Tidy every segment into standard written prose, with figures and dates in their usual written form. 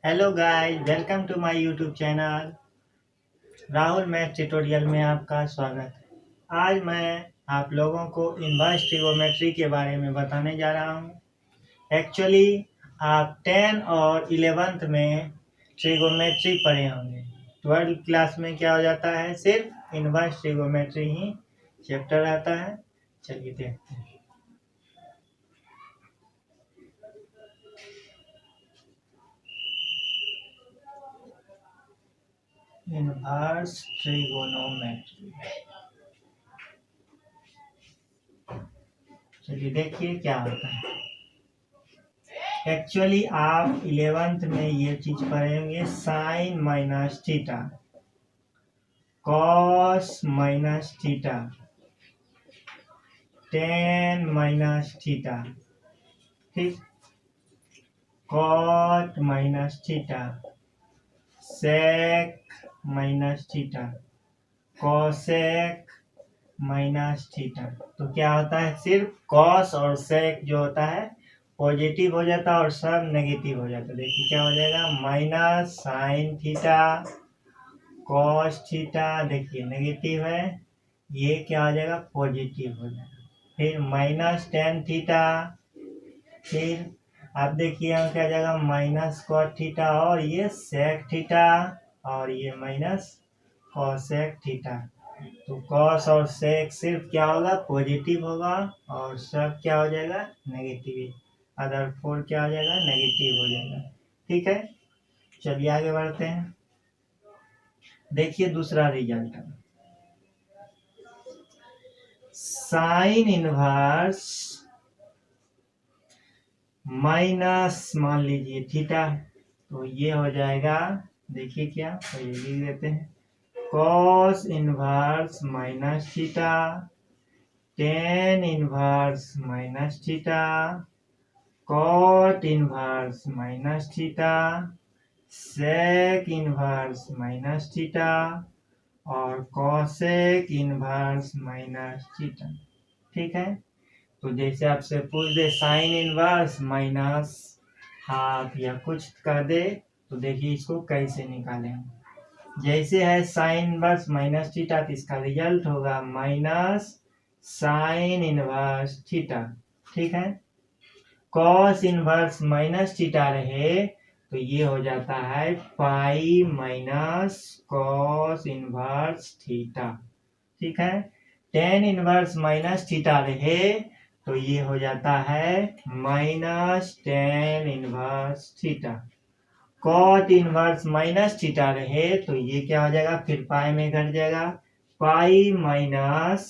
Hello guys, welcome to my YouTube channel. Rahul math tutorial में आपका स्वागत है। आज मैं आप लोगों को इनवर्स ट्रिगोनोमेट्री के बारे में बताने जा रहा हूँ। एक्चुअली आप 10 और 11th में ट्रिगोनोमेट्री पढ़े होंगे। 12th क्लास में क्या हो जाता है, सिर्फ इनवर्स ट्रिगोनोमेट्री ही चैप्टर आता है। चलिए देखते हैं। इनवर्स ट्रिगोनोमेट्री, चलिए देखिए क्या होता है। एक्चुअली आप 11th में ये चीज पढ़ेंगे, sine minus theta, cos minus theta, tan minus theta, ठीक, cot minus theta, sec minus theta, cosec minus theta. तो क्या होता है, सिर्फ कॉस और सेक जो होता है पॉजिटिव हो जाता है और सब नेगेटिव हो जाता है। देखिए क्या हो जाएगा, minus sine theta cos theta, देखिए नेगेटिव है, ये क्या हो जाएगा, पॉजिटिव हो जाएगा। फिर माइनस टेन थीटा, फिर आप देखिए यहाँ क्या जाएगा, माइनस कॉट थीटा और ये सेक थीटा और ये माइनस कॉसेक थीटा। तो कॉस और सेक सिर्फ क्या होगा, पॉजिटिव होगा और सब क्या हो जाएगा, नेगेटिव। अदर फोर क्या हो जाएगा, नेगेटिव हो जाएगा। ठीक है, चलिए आगे बढ़ते हैं। देखिए दूसरा रिजल्ट, साइन इनवर्स माइनस मान लीजिए थीटा, तो ये हो जाएगा, देखिए क्या, तो ये लिख देते हैं, cos inverse minus theta, tan inverse minus theta, cot inverse minus theta, sec inverse minus theta और कॉसेक इनवर्स माइनस थीटा। ठीक है, तो जैसे आपसे पूछ दे साइन इनवर्स माइनस हाफ या कुछ कर दे, तो देखिए इसको कैसे निकालेंगे। जैसे है साइन इनवर्स माइनस थीटा, तो इसका रिजल्ट होगा माइनस साइन इनवर्स थीटा। ठीक है, कॉस इनवर्स माइनस थीटा रहे तो ये हो जाता है पाई माइनस कॉस इनवर्स थीटा। ठीक है, टेन इनवर्स माइनस थीटा रहे तो ये हो जाता है minus tan inverse theta. Cot inverse minus theta रहे तो ये क्या हो जाएगा, फिर पाई में घट जाएगा, pi minus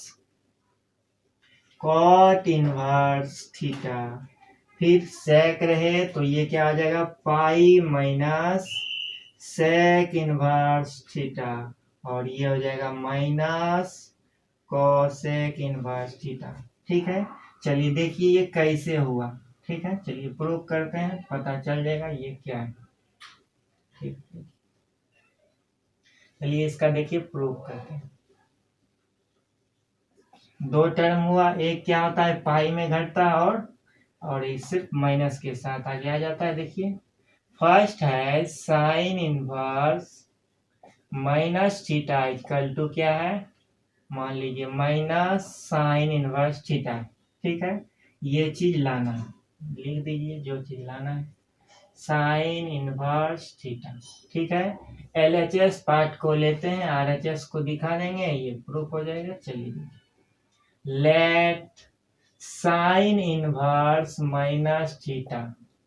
cot inverse theta. फिर सेक रहे तो ये क्या आ जाएगा, pi minus sec inverse theta और ये हो जाएगा माइनस कोसेक इनवर्स थीटा। ठीक है, चलिए देखिए ये कैसे हुआ। ठीक है, चलिए प्रूव करते हैं, पता चल जाएगा ये क्या है। ठीक, चलिए इसका देखिए प्रूव करते हैं। दो टर्म हुआ, एक क्या होता है पाई में घटता है और ये सिर्फ माइनस के साथ आगे आ जाता है। देखिए फर्स्ट है sine inverse minus theta equal to क्या है, मान लीजिए माइनस साइन इनवर्स थीटा। ठीक है, ये चीज लाना है, लिख दीजिए जो चीज लाना है, साइन इनवर्स थीटा। ठीक है, एलएचएस पार्ट को लेते हैं, आरएचएस को दिखा देंगे, ये प्रूफ हो जाएगा। चलिए, late sign inverse minus theta,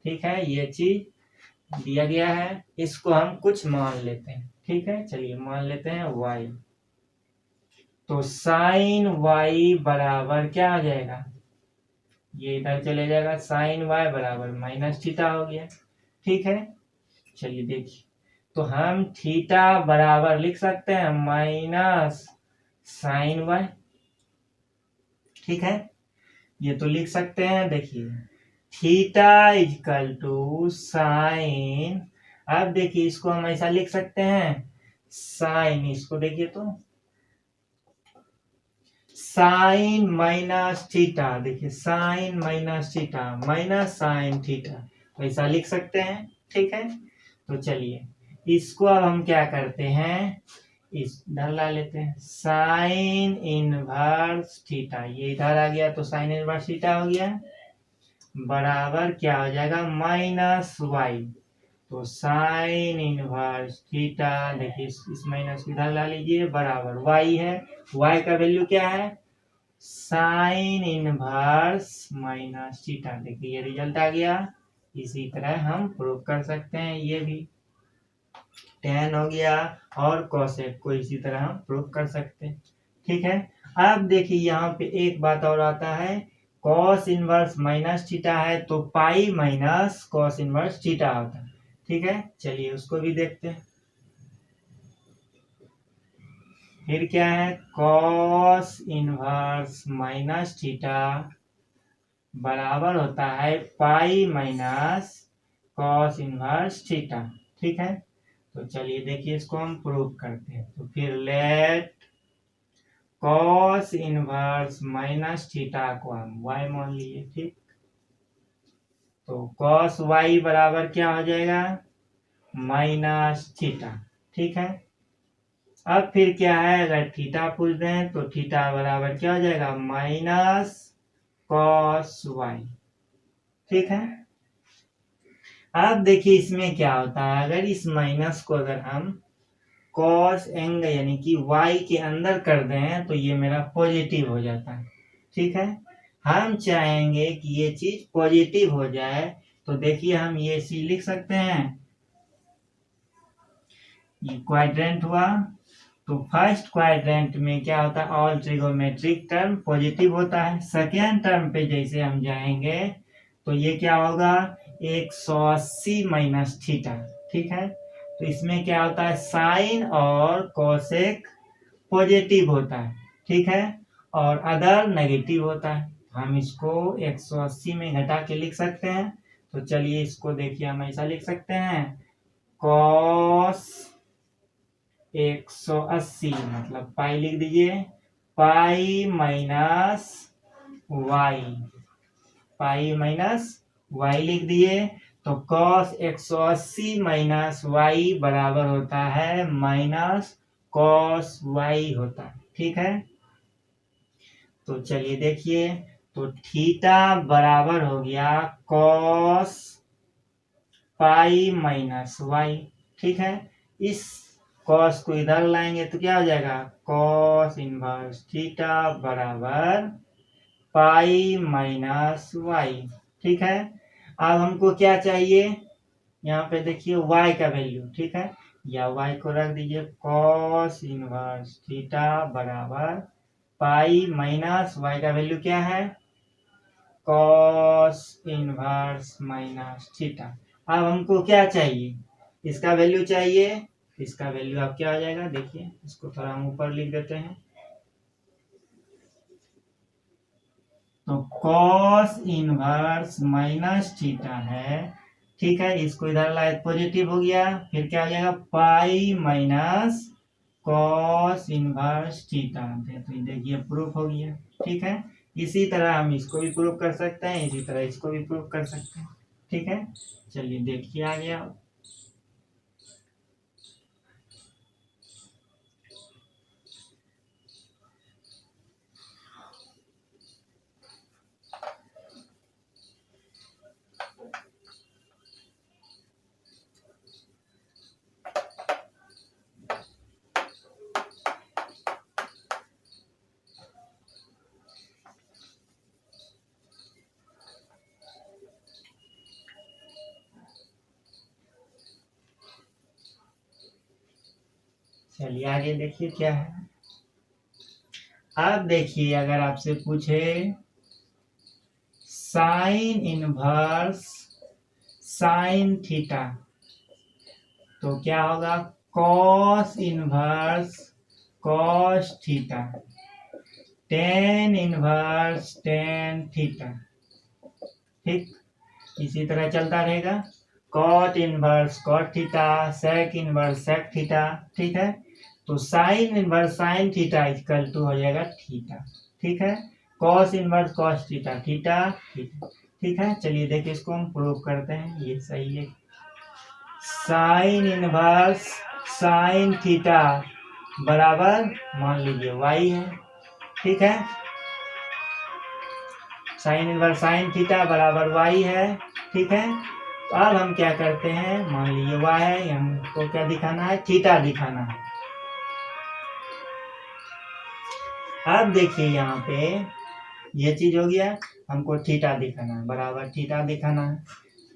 ठीक है, ये चीज दिया गया है, इसको हम कुछ मान लेते हैं। ठीक है, चलिए मान लेते हैं y, तो साइन y बराबर क्या आ जाएगा, ये इधर चले जाएगा, साइन y बराबर माइनस थीटा हो गया। ठीक है, चलिए देखिए, तो हम थीटा बराबर लिख सकते हैं माइनस साइन y। ठीक है, ये तो लिख सकते हैं। देखिए थीटा इक्वल टू साइन, अब देखिए इसको हम ऐसा लिख सकते हैं, साइन, इसको देखिए तो साइन माइनस थीटा, देखिए sine minus theta minus sine theta, ऐसा लिख सकते हैं। ठीक है, तो चलिए इसको अब हम क्या करते हैं, इस इधर ला लेते हैं। साइन इनवर्स थीटा, ये इधर आ गया तो साइन इनवर्स थीटा हो गया, बराबर क्या हो जाएगा माइनस वाई। तो साइन इनवर्स थीटा, देखिए इस माइनस इधर ला लीजिए, बराबर वाई है। वाई का वैल्यू क्या है, साइन इनवर्स माइनस थीटा। देखिए ये रिजल्ट आ गया। इसी तरह हम प्रूव कर सकते हैं, ये भी tan हो गया, और कोसेक को इसी तरह हम प्रूव कर सकते हैं। ठीक है, अब देखिए यहाँ पे एक बात और आता है, कॉस इनवर्स माइनस थीटा है तो पाई माइनस कॉस इनवर्स थीटा होता है। ठीक है, चलिए उसको भी देखते हैं। फिर क्या है, कॉस इनवर्स माइनस थीटा बराबर होता है पाई माइनस कॉस इनवर्स थीटा। ठीक है, तो चलिए देखिए इसको हम प्रूव करते हैं। तो फिर let cos inverse minus theta को हम y मान लिए। ठीक, तो कॉस y बराबर क्या हो जाएगा, माइनस थीटा। ठीक है, अब फिर क्या है, अगर थीटा पूछ दें तो थीटा बराबर क्या हो जाएगा, माइनस कॉस y। ठीक है, अब देखिए इसमें क्या होता है, अगर इस माइनस को अगर हम कॉस एंगल यानी कि y के अंदर कर दें तो ये मेरा पॉजिटिव हो जाता है। ठीक है, हम चाहेंगे कि ये चीज पॉजिटिव हो जाए, तो देखिए हम ये चीज लिख सकते हैं, ये क्वाड्रेंट हुआ। तो फर्स्ट क्वाड्रेंट में क्या होता है, ऑल ट्रिगोमेट्रिक टर्म पॉजिटिव होता है। सेकेंड टर्म पे जैसे हम जाएंगे तो ये क्या होगा, 180 माइनस थीटा। ठीक है, तो इसमें क्या होता है, साइन और कोसेक पॉजिटिव होता है। ठीक है, और अदर नेगेटिव होता है। हम इसको 180 में घटा के लिख सकते हैं। तो चलिए इसको देखिए हम ऐसा लिख सकते हैं, कॉस 180 मतलब पाई लिख दीजिए, pi minus y, pi minus y लिख दिए। तो कॉस 180 माइनस वाई बराबर होता है माइनस कॉस वाई होता है। ठीक है, तो चलिए देखिए, तो थीटा बराबर हो गया कॉस पाई माइनस वाई। ठीक है, इस कॉस को इधर लाएंगे तो क्या हो जाएगा, कॉस इनवर्स थीटा बराबर पाई माइनस वाई। ठीक है, अब हमको क्या चाहिए, यहाँ पे देखिए y का वैल्यू। ठीक है, या y को रख दीजिए, कॉस इनवर्स थीटा बराबर पाई माइनस y का वैल्यू क्या है, कॉस इनवर्स माइनस थीटा। अब हमको क्या चाहिए, इसका वैल्यू चाहिए। इसका वैल्यू अब क्या हो जाएगा, देखिए इसको थोड़ा हम ऊपर लिख देते हैं। तो कॉस इनवर्स माइनस थीटा है। ठीक है, इसको इधर लाए पॉजिटिव हो गया, फिर क्या हो जाएगा, pi minus cos inverse theta. तो देखिए प्रूफ हो गया। ठीक है, इसी तरह हम इसको भी प्रूफ कर सकते हैं, इसी तरह इसको भी प्रूफ कर सकते हैं। ठीक है, चलिए देखिए आ गया। चलिए आगे देखिए क्या है। अब देखिए अगर आपसे पूछे साइन इनवर्स साइन थीटा, तो क्या होगा, cos inverse cos theta, tan inverse tan theta. ठीक, इसी तरह चलता रहेगा, cot inverse cot theta, sec inverse sec theta. ठीक है, तो sine inverse sine theta equal to हो जाएगा थीटा। ठीक है, cos inverse cos theta theta theta. ठीक है, चलिए देखिए इसको हम प्रूव करते हैं, ये सही है। साइन इनवर्स साइन थीटा बराबर मान लीजिए y है, ठीक है। साइन इनवर्स साइन थीटा बराबर y है, ठीक है। तो अब हम क्या करते हैं, मान लीजिए y है, हमको क्या दिखाना है, थीटा दिखाना है। अब देखिए यहाँ पे ये चीज हो गया, हमको थीटा दिखाना है, बराबर थीटा दिखाना है।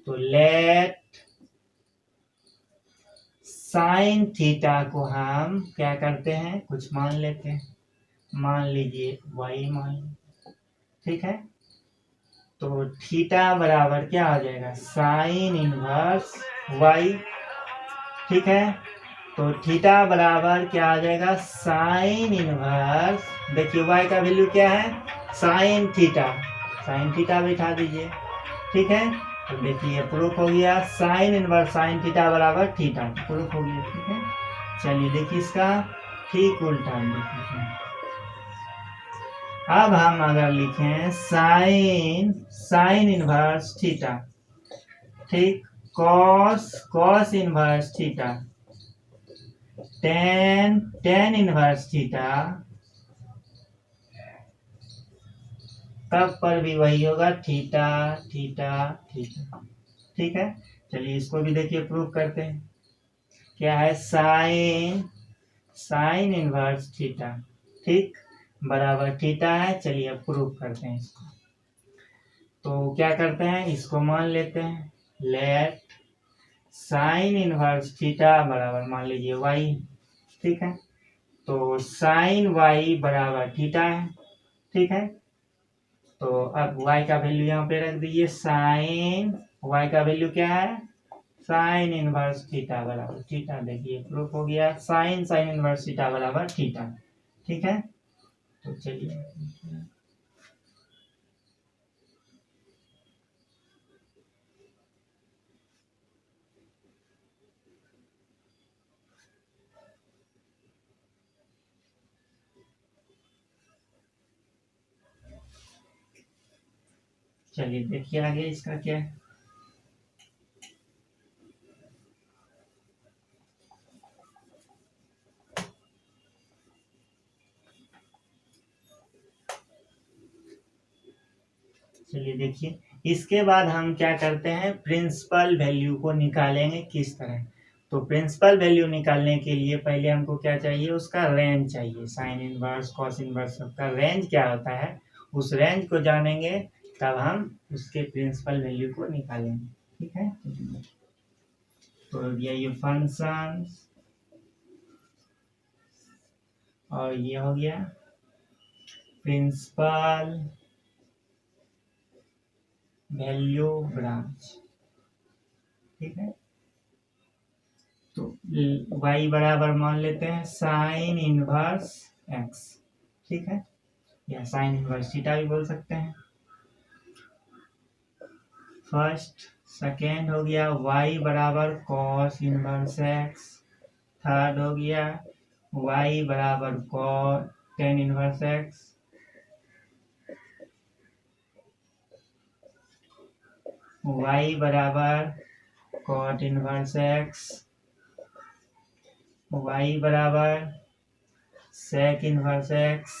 तो लेट साइन थीटा को हम क्या करते हैं, कुछ मान लेते हैं, मान लीजिए y मान लीजिए, ठीक है। तो थीटा बराबर क्या आ जाएगा, साइन इनवर्स y, ठीक है। तो थीटा बराबर क्या आ जाएगा, साइन इनवर्स, देखिए y का वैल्यू क्या है, साइन थीटा बैठा दीजिए, ठीक है। तो देखिए प्रूफ हो गया, साइन इनवर्स साइन थीटा बराबर थीटा, प्रूफ हो गया, ठीक है। चलिए देखिए इसका ठीक उल्टा देखिए, अब हम अगर लिखें साइन इनवर्स थीटा, ठीक, cos inverse theta, tan inverse theta, तब पर भी वही होगा, थीटा थीटा थीटा, ठीक है। चलिए इसको भी देखिए प्रूफ करते हैं, क्या है, साइन इनवर्स थीटा, ठीक, बराबर थीटा है। चलिए अब प्रूफ करते हैं इसको। तो क्या करते हैं, इसको मान लेते हैं, लेट साइन इनवर्स थीटा बराबर मान लीजिए y, ठीक है। तो साइन y बराबर थीटा है, ठीक है। तो अब y का वैल्यू यहाँ पे रख दीजिए, साइन y का वैल्यू क्या है, साइन इनवर्स थीटा बराबर थीटा, देखिए प्रूफ हो गया, साइन इनवर्स थीटा बराबर थीटा, ठीक है। तो चलिए देखिए आगे इसका क्या है। चलिए देखिए, इसके बाद हम क्या करते हैं, प्रिंसिपल वैल्यू को निकालेंगे किस तरह। तो प्रिंसिपल वैल्यू निकालने के लिए पहले हमको क्या चाहिए, उसका रेंज चाहिए, साइन इनवर्स कॉस इनवर्स सबका रेंज क्या होता है, उस रेंज को जानेंगे तब हम उसके प्रिंसिपल वैल्यू को निकालेंगे, ठीक है। तो ये फंक्शन और ये हो गया प्रिंसिपल वैल्यू ब्रांच, ठीक है। तो y बराबर मान लेते हैं साइन इनवर्स x, ठीक है, या साइन इनवर्स थीटा भी बोल सकते हैं। फर्स्ट सेकेंड हो गया y बराबर कॉस इनवर्स x, थर्ड हो गया y बराबर cos tan inverse x, y बराबर कॉट इनवर्स x, y बराबर सेक इनवर्स x,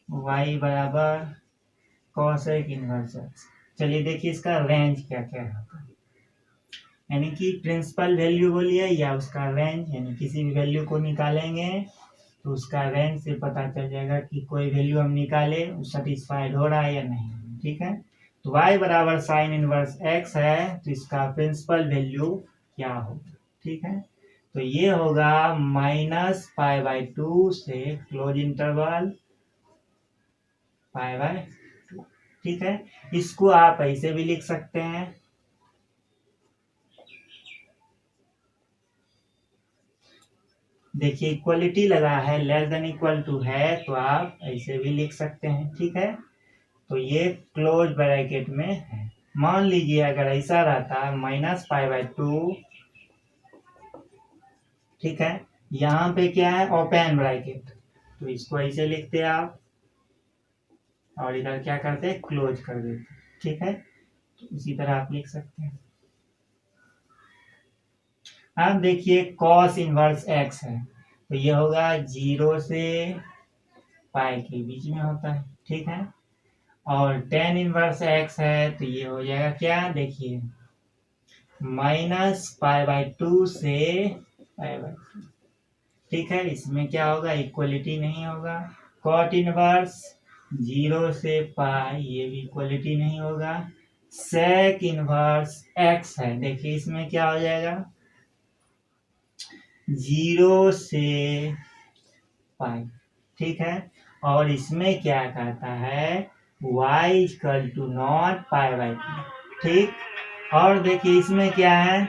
y बराबर कॉसेक इनवर्स x। चलिए देखिए इसका रेंज क्या क्या है, यानी कि प्रिंसिपल वैल्यू बोलिए या उसका रेंज, यानी किसी भी वैल्यू को निकालेंगे तो उसका रेंज से पता चल जाएगा कि कोई वैल्यू हम निकाले सेटिस्फाइड हो रहा है या नहीं, ठीक है। तो y बराबर साइन इनवर्स x है, तो इसका प्रिंसिपल वैल्यू क्या होगा, ठीक है। तो ये होगा -π/2 से क्लोज इंटरवल π/2, ठीक है। इसको आप ऐसे भी लिख सकते हैं, देखिए इक्वलिटी लगा है, लेस देन इक्वल टू है, तो आप ऐसे भी लिख सकते हैं, ठीक है। तो ये क्लोज ब्रैकेट में है। मान लीजिए अगर ऐसा रहता -π/2, ठीक है, यहाँ पे क्या है, ओपन ब्रैकेट, तो इसको ऐसे लिखते हैं आप, और इधर क्या करते हैं, क्लोज कर देते, ठीक है। तो इसी तरह आप लिख सकते हैं। अब देखिए कॉस इनवर्स एक्स है, तो ये होगा 0 से पाई के बीच में होता है, ठीक है। और टेन इनवर्स एक्स है, तो ये हो जाएगा क्या, देखिए -π/2 से π/2, ठीक है। इसमें क्या होगा, इक्वलिटी नहीं होगा। कॉट इनवर्स 0 से पाई, ये भी इक्वलिटी नहीं होगा। सेक इनवर्स एक्स है, देखिए इसमें क्या हो जाएगा, 0 से पाई, ठीक है। और इसमें क्या कहता है, y = नॉट π/2, ठीक। और देखिए इसमें क्या है,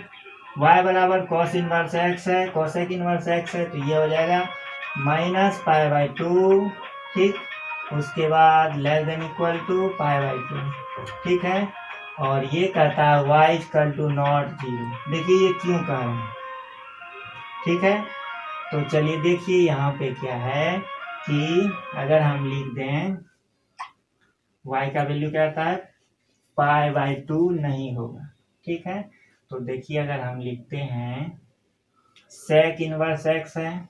y बराबर कॉस इनवर्स एक्स है, कोसेक इनवर्स एक्स है, तो ये हो जाएगा -π/2, ठीक। उसके बाद < π/2, ठीक है। और ये कहता है y = नॉट 0, देखिए ये क्यों कह रहे हैं, ठीक है। तो चलिए देखिए यहाँ पे क्या है कि अगर हम लिख दें y का वैल्यू क्या आता है, π/2 नहीं होगा, ठीक है। तो देखिए अगर हम लिखते हैं सेक इनवर्स एक्स है,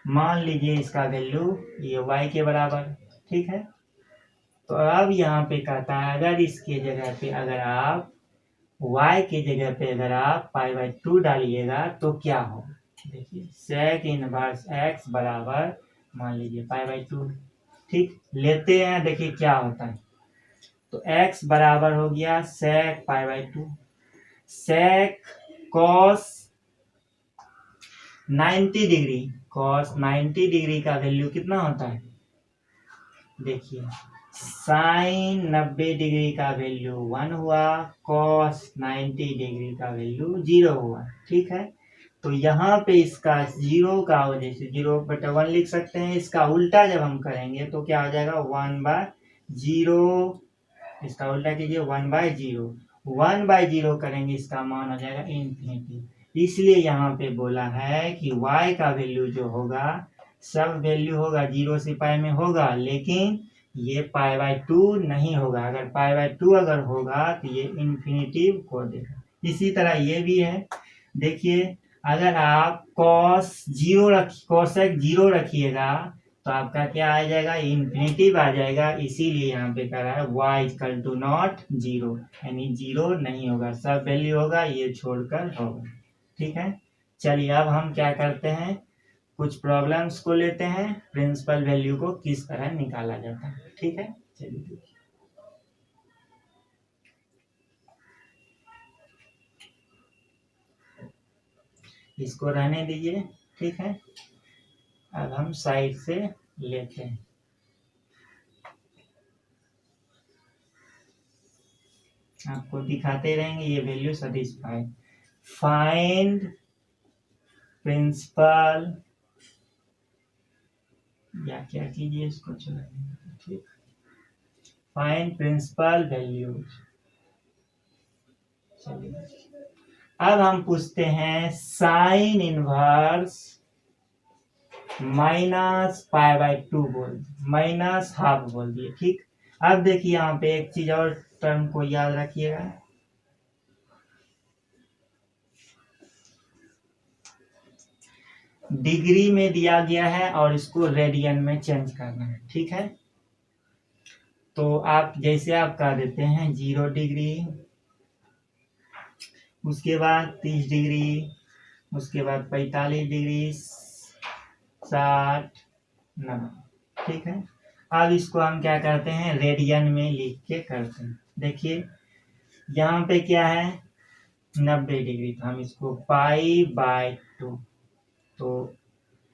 मान लीजिए इसका वैल्यू ये y के बराबर, ठीक है। तो अब यहाँ पे कहता है अगर इसके जगह पे अगर आप y के जगह पे अगर आप π/2 डालिएगा तो क्या हो, देखिए सेक इनवर्स x बराबर मान लीजिए π/2, ठीक। लेते हैं, देखिए क्या होता है, तो x बराबर हो गया सेक π/2। सेक कॉस 90 डिग्री, कॉस 90 डिग्री का वैल्यू कितना होता है, देखिए साइन 90 डिग्री का वैल्यू 1 हुआ, कॉस 90 डिग्री का वैल्यू 0 हुआ, ठीक है। तो यहाँ पे इसका 0 का वजह से 0/1 लिख सकते हैं। इसका उल्टा जब हम करेंगे तो क्या हो जाएगा, 1/0, इसका उल्टा कीजिए 1/0, 1/0 करेंगे इसका मान हो जाएगा इन्फिनिटी। इसलिए यहाँ पे बोला है कि y का वैल्यू जो होगा, सब वैल्यू होगा 0 से पाई में होगा, लेकिन ये π/2 नहीं होगा। अगर π/2 अगर होगा तो ये इन्फिनिटी को देगा। इसी तरह ये भी है, देखिए अगर आप कोसेक 0 रखिएगा तो आपका क्या आ जाएगा, इन्फिनिटी आ जाएगा। इसीलिए यहाँ पे कह रहा है y = नॉट 0, यानी 0 नहीं होगा, सब वैल्यू होगा, ये छोड़कर होगा, ठीक है। चलिए अब हम क्या करते हैं, कुछ प्रॉब्लम्स को लेते हैं, प्रिंसिपल वैल्यू को किस तरह निकाला जाता है, ठीक है। चलिए देखिए, इसको रहने दीजिए, ठीक है। अब हम साइड से लेते हैं, आपको दिखाते रहेंगे ये वैल्यू सेटिस्फाई। फाइंड प्रिंसिपल, या क्या कीजिए इसको चलाइए, ठीक। फाइंड प्रिंसिपल वैल्यूज, चलिए अब हम पूछते हैं साइन इनवर्स -π/2 बोल, -½ बोल दिए, ठीक। अब देखिए यहाँ पे एक चीज और टर्म को याद रखिएगा, डिग्री में दिया गया है और इसको रेडियन में चेंज करना है, ठीक है। तो आप जैसे आप कह देते हैं 0 डिग्री, उसके बाद 30 डिग्री, उसके बाद 45 डिग्री, 60, 90, ठीक है। अब इसको हम क्या करते हैं, रेडियन में लिख के करते हैं। देखिए यहाँ पे क्या है 90 डिग्री, तो हम इसको π/2, तो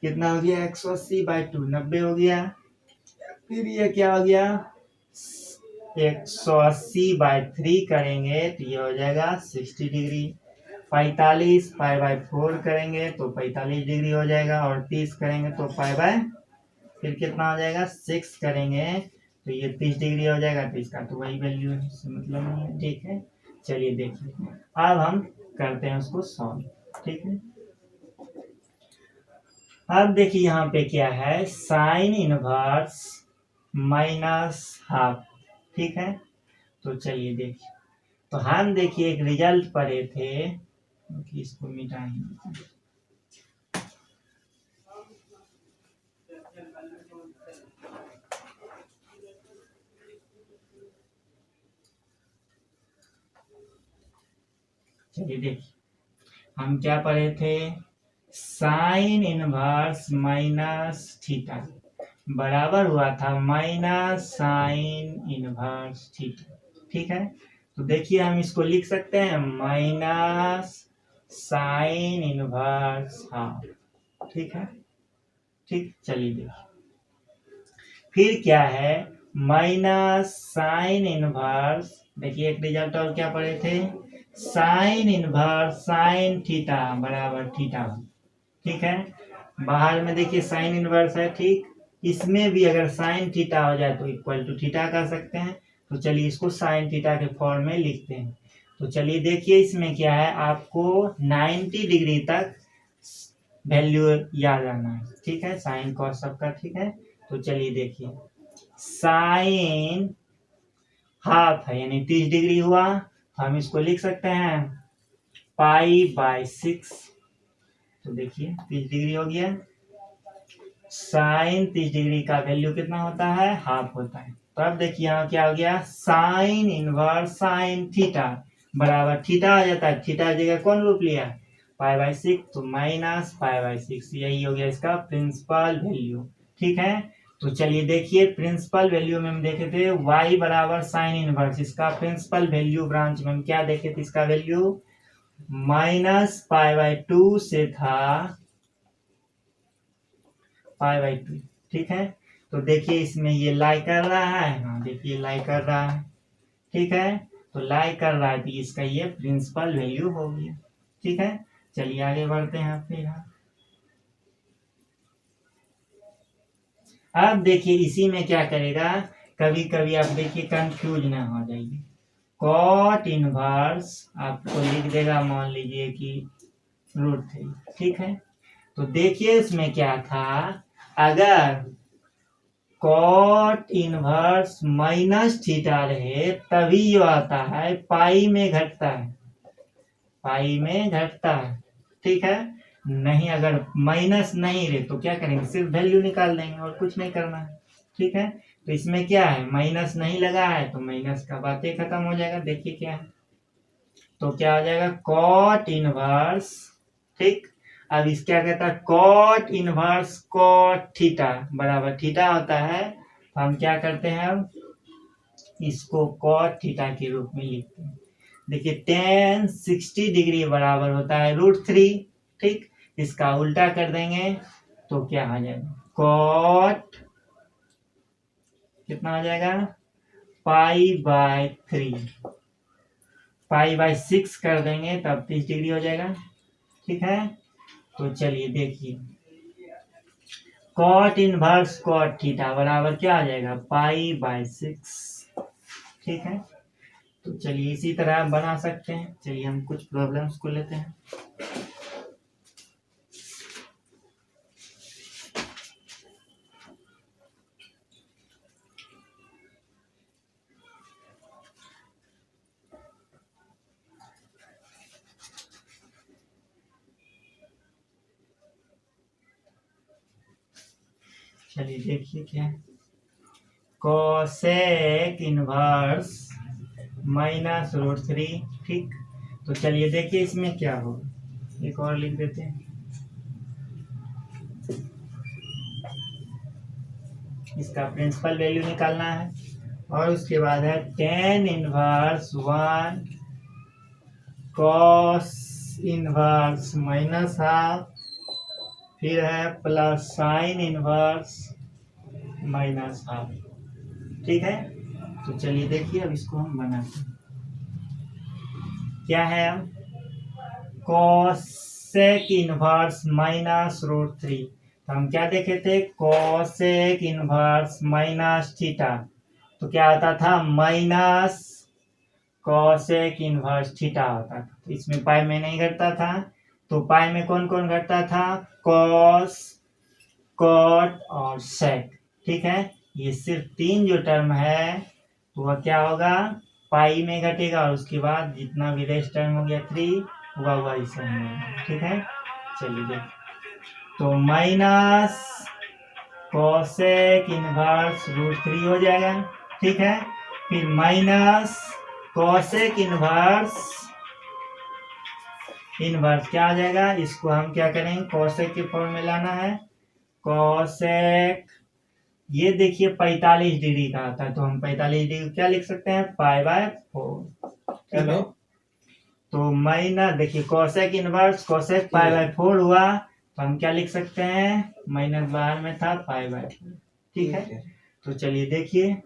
कितना हो गया 180/2, 90 हो गया। फिर ये क्या हो गया 180/3 करेंगे तो ये हो जाएगा 60 डिग्री। 45 π/4 करेंगे तो 45 डिग्री हो जाएगा, और 30 करेंगे तो फिर कितना हो जाएगा 6 करेंगे तो ये 30 डिग्री हो जाएगा। तो इसका तो वही वैल्यू है, मतलब नहीं है, ठीक है। चलिए देखिए अब हम करते हैं उसको सॉल्व, ठीक है। अब देखिए यहाँ पे क्या है, साइन इनवर्स -½ ठीक है। तो चलिए देखिए तो हम देखिए एक रिजल्ट पढ़े थे कि इसको मिटाएंगे। चलिए देखिए हम क्या पढ़े थे, साइन इनवर्स माइनस थीटा बराबर हुआ था माइनस साइन इनवर्स थीटा। ठीक है, तो देखिए हम इसको लिख सकते हैं माइनस साइन इनवर्स हाफ। ठीक है, ठीक, चलिए देखिए फिर क्या है, माइनस साइन इनवर्स, देखिए एक रिजल्ट और क्या पढ़े थे, साइन इनवर्स साइन थीटा बराबर थीटा। ठीक है, बाहर में देखिए साइन इनवर्स है, ठीक, इसमें भी अगर साइन थीटा हो जाए तो इक्वल टू थीटा कर सकते हैं। तो चलिए इसको साइन थीटा के फॉर्म में लिखते हैं। तो चलिए देखिए इसमें क्या है, आपको 90 डिग्री तक वैल्यू याद आना है। ठीक है, साइन कॉस सबका ठीक है। तो चलिए देखिए साइन हाफ है यानी 30 डिग्री हुआ, तो हम इसको लिख सकते हैं पाई/6। तो देखिए 30 डिग्री हो गया, साइन 30 डिग्री का वैल्यू कितना होता है, हाफ होता है। तो अब देखिए यहाँ क्या हो गया, साइन इनवर्स साइन थीटा बराबर थीटा आ जाता है, थीटा की जगह कौन रूप लिया, पाई/6, तो माइनस पाई/6, यही हो गया इसका प्रिंसिपल वैल्यू। ठीक है, तो चलिए देखिए प्रिंसिपल वैल्यू में हम देखे थे y बराबर साइन इनवर्स, इसका प्रिंसिपल वैल्यू ब्रांच में हम क्या देखे थे, इसका वैल्यू -π/2 से था π/2। ठीक है, तो देखिए इसमें ये लाई कर रहा है, हाँ देखिए लाई कर रहा है। ठीक है, तो लाई कर रहा है तो इसका ये प्रिंसिपल वैल्यू हो गया। ठीक है, चलिए आगे बढ़ते हैं फिर। अब देखिए इसी में क्या करेगा, कभी कभी आप देखिए कंफ्यूज ना हो जाइए, कॉट इनवर्स आपको लिख देगा, मान लीजिए कि √3। ठीक है, तो देखिए इसमें क्या था, अगर कॉट इनवर्स माइनस थीटा रहे तभी जो आता है पाई में घटता है, पाई में घटता है। ठीक है, नहीं अगर माइनस नहीं रहे तो क्या करेंगे, सिर्फ वैल्यू निकाल देंगे और कुछ नहीं करना है। ठीक है, तो इसमें क्या है, माइनस नहीं लगा है तो माइनस का बातें खत्म हो जाएगा। देखिए क्या है, तो क्या हो जाएगा कॉट इनवर्स, ठीक, अब इस क्या कहता है, कॉट इनवर्स कॉट थीटा बराबर थीटा होता है, तो हम क्या करते हैं, अब इसको कॉट थीटा के रूप में लिखते हैं। देखिए tan 60 डिग्री बराबर होता है √3। ठीक, इसका उल्टा कर देंगे तो क्या आ जाएगा, कॉट कितना हो जाएगा, π/3, π/6 कर देंगे तब 30 डिग्री हो जाएगा। ठीक है, तो चलिए देखिए कॉट इनवर्स कॉट थीटा बराबर क्या आ जाएगा, π/6। ठीक है, तो चलिए इसी तरह आप बना सकते हैं। चलिए हम कुछ प्रॉब्लम्स को लेते हैं। चलिए देखिए क्या है, कोसेक इनवर्स -√3। ठीक, तो चलिए देखिए इसमें क्या होगा, एक और लिख देते हैं, इसका प्रिंसिपल वैल्यू निकालना है, और उसके बाद है tan इनवर्स 1 cos इनवर्स -½ फिर है प्लस साइन इनवर्स -½ ठीक है, तो चलिए देखिए अब इसको हम बनाते हैं। क्या है, अब कोसेक इनवर्स -√3, तो हम क्या देखे थे, कोसेक इनवर्स माइनस थीटा, तो क्या आता था माइनस कोसेक इनवर्स थीटा होता था। तो इसमें पाई में नहीं घटता था, तो पाई में कौन कौन घटता था, कॉस कॉट और सेक। ठीक है, ये सिर्फ 3 जो टर्म है तो वह क्या होगा, पाई में घटेगा और उसके बाद जितना भी रेस्ट टर्म हो गया 3 हुआ इसे होगा। ठीक है, चलिए देख, तो माइनस कोसेक इनवर्स √3 हो जाएगा। ठीक है, फिर माइनस कोसेक इनवर्स क्या आ जाएगा, इसको हम क्या करेंगे, कोसेक के फॉर्म में लाना है। कोसेक ये देखिए 45 डिग्री का आता है, तो हम 45 डिग्री क्या लिख सकते हैं, π/4। हेलो, तो माइनस देखिए कोसेक इनवर्स कोसेक π/4 हुआ, तो हम क्या लिख सकते हैं, माइनस बाहर में था π/4। ठीक है, तो चलिए देखिए,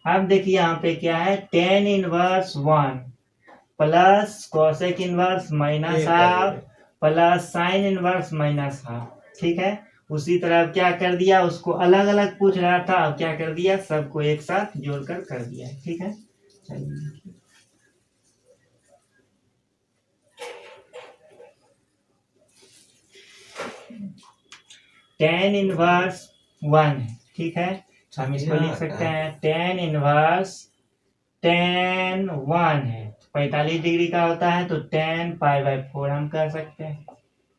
अब देखिए यहाँ पे क्या है, tan inverse 1 plus cosec inverse -½ plus sine inverse -½ ठीक है, उसी तरह अब क्या कर दिया, उसको अलग अलग पूछ रहा था, अब क्या कर दिया, सबको एक साथ जोड़कर कर दिया। ठीक है, चलिए tan इनवर्स 1 है। ठीक है, हम इसको लिख सकते हैं tan इनवर्स tan 1 है, 45 डिग्री का होता है, तो tan π/4 हम कर सकते हैं।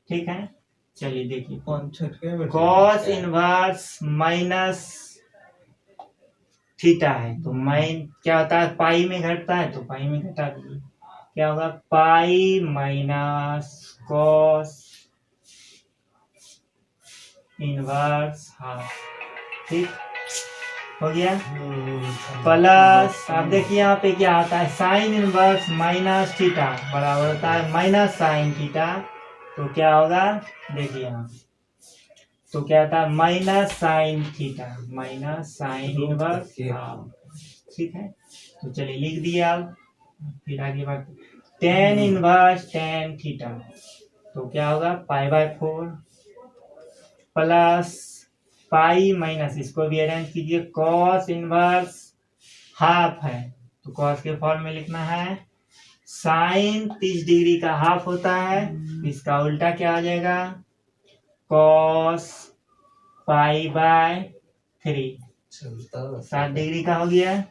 ठीक है, चलिए देखिए, cos इनवर्स माइनस थीटा है, तो माइन क्या होता है, पाई में घटता है, तो पाई में घटा दीजिए, क्या होगा, पाई माइनस कॉस इनवर्स हाफ। ठीक हो गया, प्लस अब देखिए यहाँ पे क्या आता है, साइन इनवर्स माइनस थीटा बराबर होता है माइनस साइन थीटा, तो क्या होगा, देखिए यहाँ, तो क्या था, minus sine theta minus sine inverse half. ठीक है, तो चलिए लिख दिए, अब फिर आगे बढ़ते, tan इनवर्स tan थीटा, तो क्या होगा, π/4 प्लस पाई माइनस, इसको भी अरेंज कीजिए, कॉस इनवर्स हाफ है, तो कॉस के फॉर्म में लिखना है, साइन 30 डिग्री का हाफ होता है, इसका उल्टा क्या आ जाएगा, कॉस π/3 60 डिग्री का हो गया,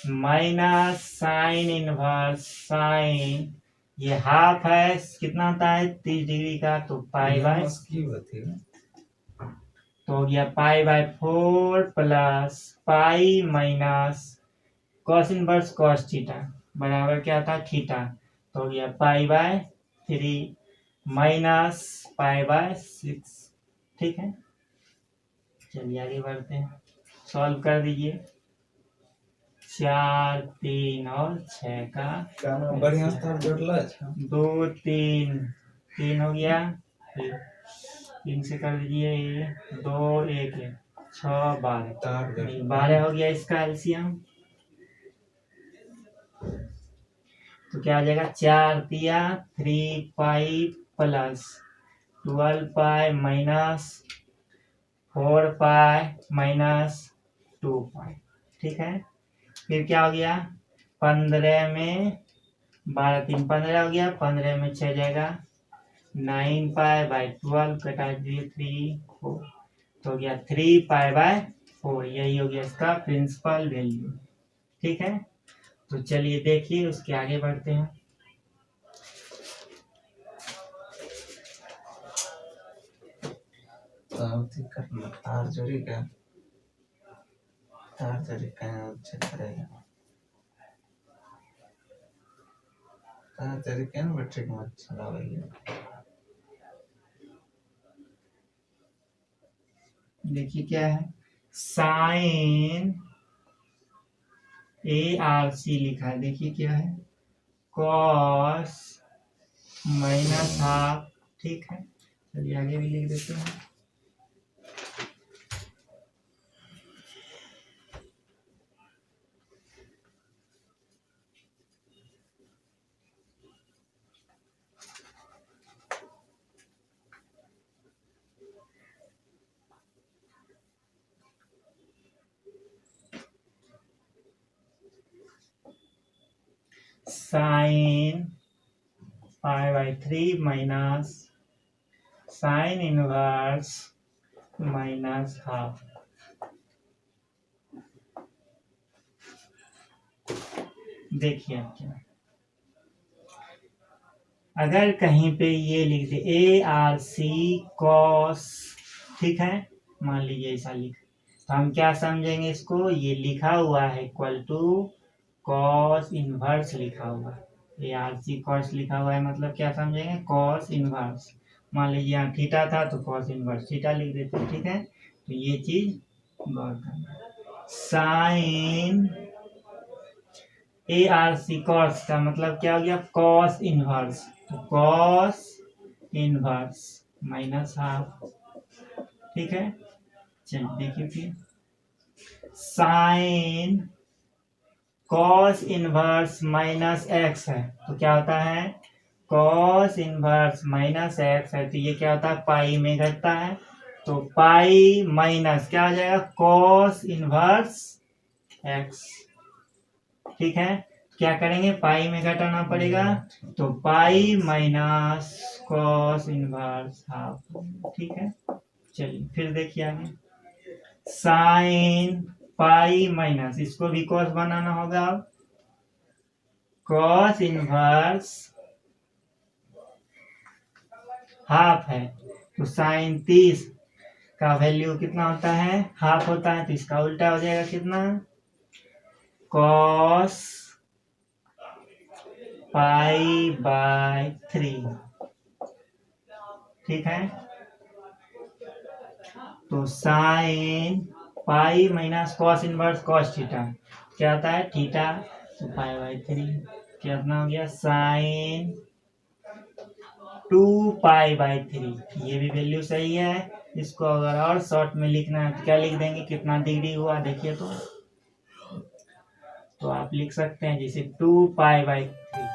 माइनस साइन इनवर्स साइन, ये हाफ है, कितना होता है 30 डिग्री का, तो तो हो गया π/4 plus pi minus cos inverse cos theta बराबर क्या था, थीटा, तो हो गया π/3 माइनस π/6। ठीक है, चलिए आगे बढ़ते हैं, सॉल्व कर दीजिए, 4 3 और 6 का बढ़िया जोड़ला 2 3 3 हो गया, फिर 3 से कर दीजिए, 2 1 6 12 हो गया इसका एलसीएम, तो क्या आ जाएगा, 4 तिया 3 pi plus 12 pi minus 4 pi minus 2 पाई। ठीक है, फिर क्या हो गया, 15 में 12 3 15 हो गया, 15 में 6 जाएगा, 9π/12 कटा दिए 3 4, तो हो गया 3π/4, यही हो गया इसका प्रिंसिपल वैल्यू। ठीक है, तो चलिए देखिए उसके आगे बढ़ते हैं, तार जोड़ी का चेक करेगा, तार जोड़ी क्या ना बैटरी को मत चलाइए। देखिए क्या है, साइन ARC लिखा है, देखिए क्या है, कॉस -½ ठीक है, चलिए आगे भी लिख देते हैं, साइन π/3 माइनस साइन इनवर्स -½ देखिए अब क्या, अगर कहीं पे ये लिख दे ARC cos, ठीक है, मान लीजिए ऐसा लिख, तो हम क्या समझेंगे इसको, ये लिखा हुआ है इक्वल टू cos इनवर्स लिखा हुआ है, ARC cos लिखा हुआ है, मतलब क्या समझेंगे, cos इनवर्स। मान लीजिए यहाँ थीटा था तो cos इनवर्स थीटा लिख देते, ठीक है। तो ये चीज गौर करना। साइन ARC cos का मतलब क्या हो गया, cos इनवर्स, तो cos इनवर्स माइनस हाफ, ठीक है। चलिए देखिए फिर, sine cos inverse minus x है तो क्या होता है, cos इनवर्स माइनस एक्स है तो ये क्या होता है, पाई में घटता है, तो पाई माइनस क्या हो जाएगा, cos इनवर्स एक्स, ठीक है। क्या करेंगे, पाई में घटाना पड़ेगा, तो pi minus cos inverse half, ठीक है। चलिए फिर देखिए आगे, साइन पाई माइनस, इसको भी cos बनाना होगा, cos इनवर्स हाफ है तो साइन 30 का वैल्यू कितना होता है, हाफ होता है, तो इसका उल्टा हो जाएगा कितना, cos पाई बाय 3, ठीक है। तो sine pi minus cos inverse cos theta क्या आता है, थीटा, तो पाई बाय 3 कितना हो गया, साइन 2 पाई बाय 3, ये भी वैल्यू सही है। इसको अगर और शॉर्ट में लिखना है तो क्या लिख देंगे, कितना डिग्री हुआ देखिए, तो आप लिख सकते हैं जैसे 2 पाई बाय 3,